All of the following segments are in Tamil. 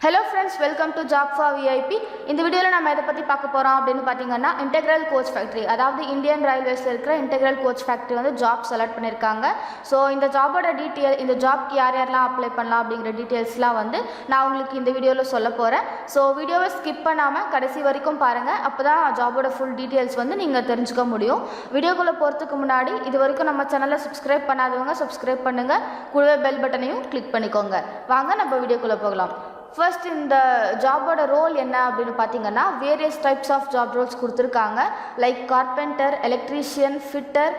Hello friends, welcome to JOB4VIP. இந்த வீடியோல நாம எதை பத்தி பார்க்க போறோம் அப்படினு பாத்தீங்கன்னா இன்டெகிரல் கோச் ஃபேக்டரி, அதாவது இந்தியன் ரயில்வேஸ்ல இருக்கிற இன்டெகிரல் கோச் ஃபேக்டரி வந்து ஜாப் செலக்ட் பண்ணிருக்காங்க. ஸோ இந்த ஜாபோட டீடைல், இந்த ஜாப்க்கு யார் யாரெல்லாம் அப்ளை பண்ணலாம் அப்படிங்கிற டீடைல்ஸ்லாம் வந்து நான் உங்களுக்கு இந்த வீடியோல சொல்ல போறேன். ஸோ வீடியோவை ஸ்கிப் பண்ணாம கடைசி வரைக்கும் பாருங்க, அப்பதான் ஜாபோட ஃபுல் டீடைல்ஸ் வந்து நீங்க தெரிஞ்சுக்க முடியும். வீடியோக்குள்ள போறதுக்கு முன்னாடி இது வரைக்கும் நம்ம சேனலை சப்ஸ்கிரைப் பண்ணாதவங்க சப்ஸ்கிரைப் பண்ணுங்க, கூடவே பெல் பட்டனையும் கிளிக் பண்ணிக்கோங்க. வாங்க நம்ம வீடியோக்குள்ள போகலாம். ஃபர்ஸ்ட் இந்த ஜாபோட ரோல் என்ன அப்படின்னு பார்த்தீங்கன்னா various types of job roles கொடுத்துருக்காங்க. Like carpenter, electrician, fitter,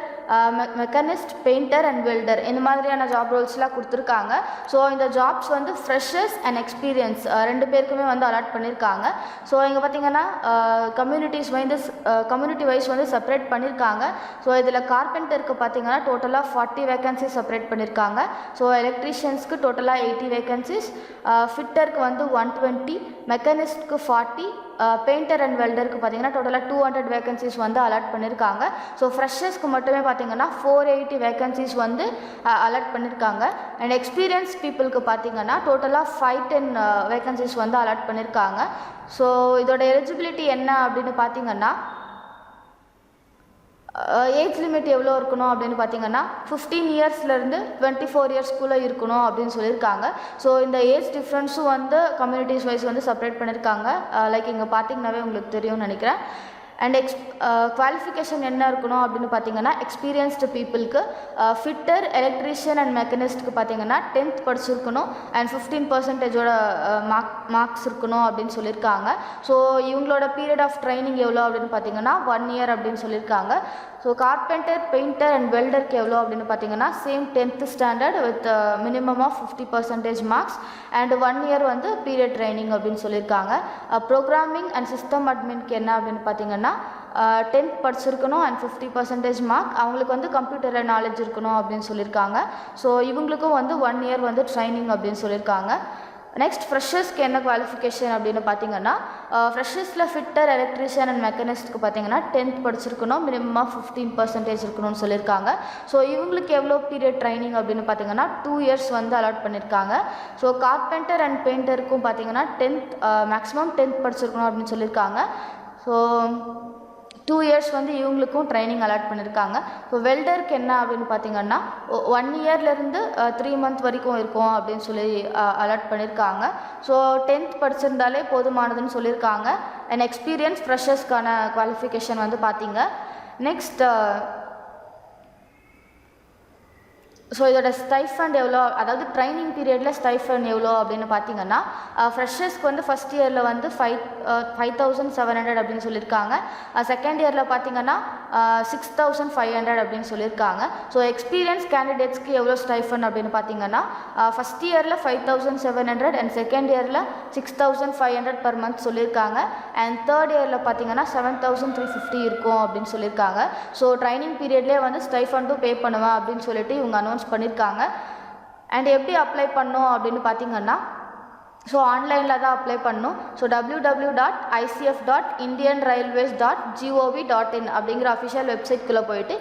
machinist, painter and welder, இந்த மாதிரியான ஜாப் ரோல்ஸ்லாம் கொடுத்துருக்காங்க. ஸோ இந்த ஜாப்ஸ் வந்து ஃப்ரெஷர்ஸ் அண்ட் எக்ஸ்பீரியன்ஸ் ரெண்டு பேருக்குமே வந்து அலாட் பண்ணியிருக்காங்க. ஸோ இங்கே பார்த்தீங்கன்னா கம்யூனிட்டி வைஸ் வந்து செப்பரேட் பண்ணியிருக்காங்க. ஸோ இதில் கார்பெண்டருக்கு பார்த்தீங்கன்னா டோட்டலாக 40 வேகன்சிஸ் செப்பரேட் பண்ணியிருக்காங்க. ஸோ எலக்ட்ரீஷியன்ஸ்க்கு டோட்டலாக 80 வேகன்சிஸ், ஃபிட்டருக்கு வந்து 120, மெக்கானிஸ்ட்க்கு 40, பெயிண்டர் அண்ட் வெல்டருக்கு பார்த்தீங்கன்னா டோட்டலாக 200 வேகன்சிஸ் வந்து அலாட் பண்ணியிருக்காங்க. ஸோ ஃப்ரெஷர்ஸ்க்கு மட்டுமே பார்த்தீங்கன்னா 480 வேகன்சிஸ் வந்து அலாட் பண்ணியிருக்காங்க. அண்ட் எக்ஸ்பீரியன்ஸ் பீப்புளுக்கு பார்த்தீங்கன்னா டோட்டலாக 510 வேகன்சிஸ் வந்து அலாட் பண்ணியிருக்காங்க. ஸோ இதோட எலிஜிபிலிட்டி என்ன அப்படின்னு பார்த்தீங்கன்னா ஏஜ் லிமிட் எவ்வளோ இருக்கணும் அப்படின்னு பார்த்தீங்கன்னா 15 இயர்ஸ்லேருந்து 24 இயர்ஸ்க்குள்ளே இருக்கணும் அப்படின்னு சொல்லியிருக்காங்க. ஸோ இந்த ஏஜ் டிஃப்ரென்ஸும் வந்து கம்யூனிட்டிஸ் வைஸ் வந்து செப்பரேட் பண்ணியிருக்காங்க. லைக் இங்கே பார்த்தீங்கன்னாவே உங்களுக்கு தெரியும்னு நினைக்கிறேன். அண்ட் குவாலிஃபிகேஷன் என்ன இருக்கணும் அப்படின்னு பார்த்தீங்கன்னா எக்ஸ்பீரியன்ஸ்டு பீப்புளுக்கு ஃபிட்டர், எலக்ட்ரீஷியன் அண்ட் மெக்கானிஸ்ட்க்கு பார்த்தீங்கன்னா 10th படிச்சிருக்கணும் அண்ட் 15% மார்க்ஸ் இருக்கணும் அப்படின்னு சொல்லியிருக்காங்க. ஸோ இவங்களோட பீரியட் ஆஃப் ட்ரைனிங் எவ்வளோ அப்படின்னு பார்த்தீங்கன்னா 1 இயர் அப்படின்னு சொல்லியிருக்காங்க. ஸோ கார்பெண்டர், பெயிண்டர் அண்ட் வெல்டருக்கு எவ்வளோ அப்படின்னு பார்த்தீங்கன்னா same 10th standard with minimum of 50% marks and 1 year வந்து பீரியட் ட்ரைனிங் அப்படின்னு சொல்லியிருக்காங்க. ப்ரோக்ராமிங் அண்ட் சிஸ்டம் அட்மின்க்கு என்ன அப்படின்னு பார்த்தீங்கன்னா 10th படிச்சிருக்கணும் அண்ட் 50% மார்க், அவங்களுக்கு வந்து கம்ப்யூட்டரில் நாலேஜ் இருக்கணும் அப்படின்னு சொல்லியிருக்காங்க. ஸோ இவங்களுக்கும் வந்து 1 இயர் வந்து ட்ரைனிங் அப்படின்னு சொல்லியிருக்காங்க. நெக்ஸ்ட் ஃப்ரெஷர்ஸ்க்கு என்ன குவாலிஃபிகேஷன் அப்படின்னு பார்த்தீங்கன்னா ஃப்ரெஷர்ஸில் ஃபிட்டர், எலக்ட்ரிஷியன் அண்ட் மெக்கானிஸ்ட்க்கு பார்த்தீங்கன்னா 10th படிச்சிருக்கணும், மினிமம் 15% இருக்கணும்னு சொல்லியிருக்காங்க. ஸோ இவங்களுக்கு எவ்வளோ பீரியட் ட்ரைனிங் அப்படின்னு பார்த்தீங்கன்னா 2 இயர்ஸ் வந்து அலாட் பண்ணியிருக்காங்க. ஸோ கார்பெண்டர் அண்ட் பெயிண்டருக்கும் பார்த்தீங்கன்னா 10th மேக்ஸிமம் 10th படிச்சிருக்கணும் அப்படின்னு சொல்லியிருக்காங்க. ஸோ 2 இயர்ஸ் வந்து இவங்களுக்கும் ட்ரைனிங் அலாட் பண்ணியிருக்காங்க. ஸோ வெல்டருக்கு என்ன அப்படின்னு பார்த்தீங்கன்னா 1 இயர்லேருந்து 3 மந்த் வரைக்கும் இருக்கும் அப்படின்னு சொல்லி அலாட் பண்ணியிருக்காங்க. ஸோ 10th படிச்சிருந்தாலே போதுமானதுன்னு சொல்லியிருக்காங்க. அண்ட் எக்ஸ்பீரியன்ஸ் ஃப்ரெஷர்ஸ்க்கான குவாலிஃபிகேஷன் வந்து பார்த்தீங்க. நெக்ஸ்ட் ஸோ இதோட ஸ்டைஃபண்ட் எவ்வளோ, அதாவது ட்ரைனிங் பீரியடில் ஸ்டைஃபண்ட் எவ்வளோ அப்படின்னு பார்த்தீங்கன்னா ஃப்ரெஷர்ஸ்க்கு வந்து ஃபஸ்ட் இயரில் வந்து 5,700 அப்படின்னு சொல்லியிருக்காங்க. செகண்ட் இயரில் பார்த்தீங்கன்னா 6,500 அப்படின்னு சொல்லியிருக்காங்க. ஸோ எக்ஸ்பீரியன்ஸ் கேண்டிடேட்ஸ்க்கு எவ்வளோ ஸ்டைஃபண்ட் அப்படின்னு பார்த்தீங்கன்னா ஃபஸ்ட் இயரில் 5,700 அண்ட் செகண்ட் இயரில் 6,500 per month சொல்லியிருக்காங்க. அண்ட் தேர்ட் இயரில் பார்த்தீங்கன்னா 7,350 இருக்கும் அப்படின்னு சொல்லியிருக்காங்க. ஸோ ட்ரைனிங் பீரியட்லேயே வந்து ஸ்டைஃபண்டும் பே பண்ணுவேன் அப்படின்னு சொல்லிட்டு இவங்க அனௌன்ஸ் பண்ணியிருக்காங்க. அண்ட் எப்படி அப்ளை பண்ணோம் அப்படின்னு பார்த்தீங்கன்னா ஸோ ஆன்லைனில் தான் அப்ளை பண்ணணும். ஸோ www.icf.indianrailways.gov.in அப்படிங்கிற அஃபிஷியல் வெப்சைட்குள்ளே போயிட்டு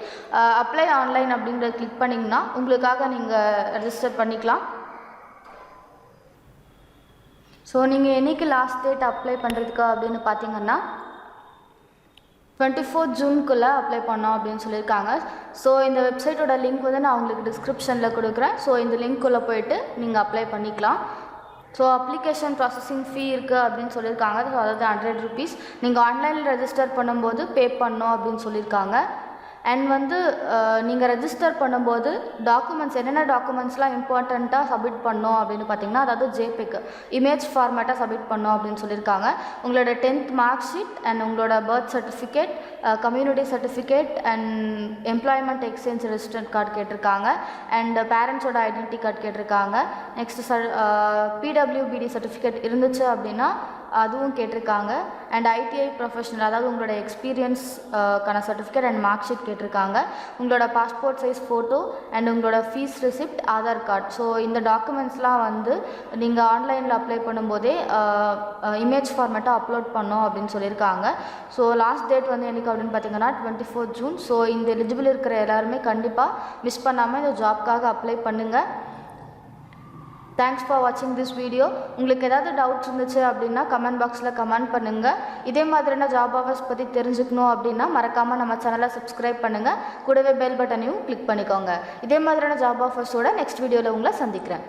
அப்ளை ஆன்லைன் அப்படிங்கிறத கிளிக் பண்ணிங்கன்னா உங்களுக்காக நீங்கள் ரெஜிஸ்டர் பண்ணிக்கலாம். ஸோ நீங்கள் என்னைக்கு லாஸ்ட் டேட் அப்ளை பண்ணுறதுக்கு அப்படின்னு பார்த்தீங்கன்னா 24 ஜூனுக்குள்ளே அப்ளை பண்ணோம் அப்படின்னு சொல்லியிருக்காங்க. ஸோ இந்த வெப்சைட்டோட லிங்க் வந்து நான் உங்களுக்கு டிஸ்கிரிப்ஷனில் கொடுக்குறேன். ஸோ இந்த லிங்க்குள்ளே போயிட்டு நீங்கள் அப்ளை பண்ணிக்கலாம். ஸோ அப்ளிகேஷன் ப்ராசஸிங் ஃபீ இருக்குது அப்படின்னு சொல்லியிருக்காங்க. ஸோ அதாவது 100 rupees நீங்கள் ஆன்லைனில் ரெஜிஸ்டர் பண்ணும்போது பே பண்ணோம் அப்படின்னு சொல்லியிருக்காங்க. அண்ட் வந்து நீங்கள் ரெஜிஸ்டர் பண்ணும்போது டாக்குமெண்ட்ஸ் என்னென்ன டாக்குமெண்ட்ஸ்லாம் இம்பார்ட்டண்ட்டாக சப்மிட் பண்ணோம் அப்படின்னு பார்த்தீங்கன்னா அதாவது JPEG இமேஜ் ஃபார்மேட்டாக சப்மிட் பண்ணோம் அப்படின்னு சொல்லியிருக்காங்க. உங்களோட 10th மார்க் ஷீட் அண்ட் உங்களோட birth certificate, community certificate and employment exchange registered card கேட்டிருக்காங்க. அண்ட் பேரண்ட்ஸோட ஐடென்டிட்டி கார்டு கேட்டிருக்காங்க. நெக்ஸ்ட் PWBD சர்டிஃபிகேட் இருந்துச்சு அப்படின்னா அதுவும் கேட்டிருக்காங்க. அண்ட் ITI ப்ரொஃபஷனல், அதாவது உங்களோட எக்ஸ்பீரியன்ஸ்க்கான சர்டிஃபிகேட் அண்ட் மார்க் ஷீட் கேட்டிருக்காங்க. உங்களோட பாஸ்போர்ட் சைஸ் ஃபோட்டோ அண்ட் உங்களோட fees receipt, Aadhaar card. So இந்த டாக்குமெண்ட்ஸ்லாம் வந்து நீங்கள் ஆன்லைனில் அப்ளை பண்ணும்போதே இமேஜ் ஃபார்மேட்டாக அப்லோட் பண்ணோம் அப்படின்னு சொல்லியிருக்காங்க. ஸோ லாஸ்ட் டேட் வந்து எனக்கு அப்படின்னு பார்த்தீங்கன்னா 24 ஜூன். ஸோ இந்த எலிஜிபிள் இருக்கிற எல்லாருமே கண்டிப்பாக மிஸ் பண்ணாமல் இந்த ஜாப்க்காக அப்ளை பண்ணுங்கள். தேங்க்ஸ் ஃபார் வாட்சிங் திஸ் வீடியோ. உங்களுக்கு ஏதாவது டவுட்ஸ் இருந்துச்சு அப்படின்னா கமெண்ட் பாக்ஸில் கமெண்ட் பண்ணுங்கள். இதே மாதிரியான ஜாப் ஆஃபர்ஸ் பற்றி தெரிஞ்சுக்கணும் அப்படின்னா மறக்காமல் நம்ம சேனலை சப்ஸ்கிரைப் பண்ணுங்கள். கூடவே பெல் பட்டனையும் கிளிக் பண்ணிக்கோங்க. இதே மாதிரியான ஜாப் ஆஃபர்ஸோட நெக்ஸ்ட் வீடியோவில் உங்களை சந்திக்கிறேன்.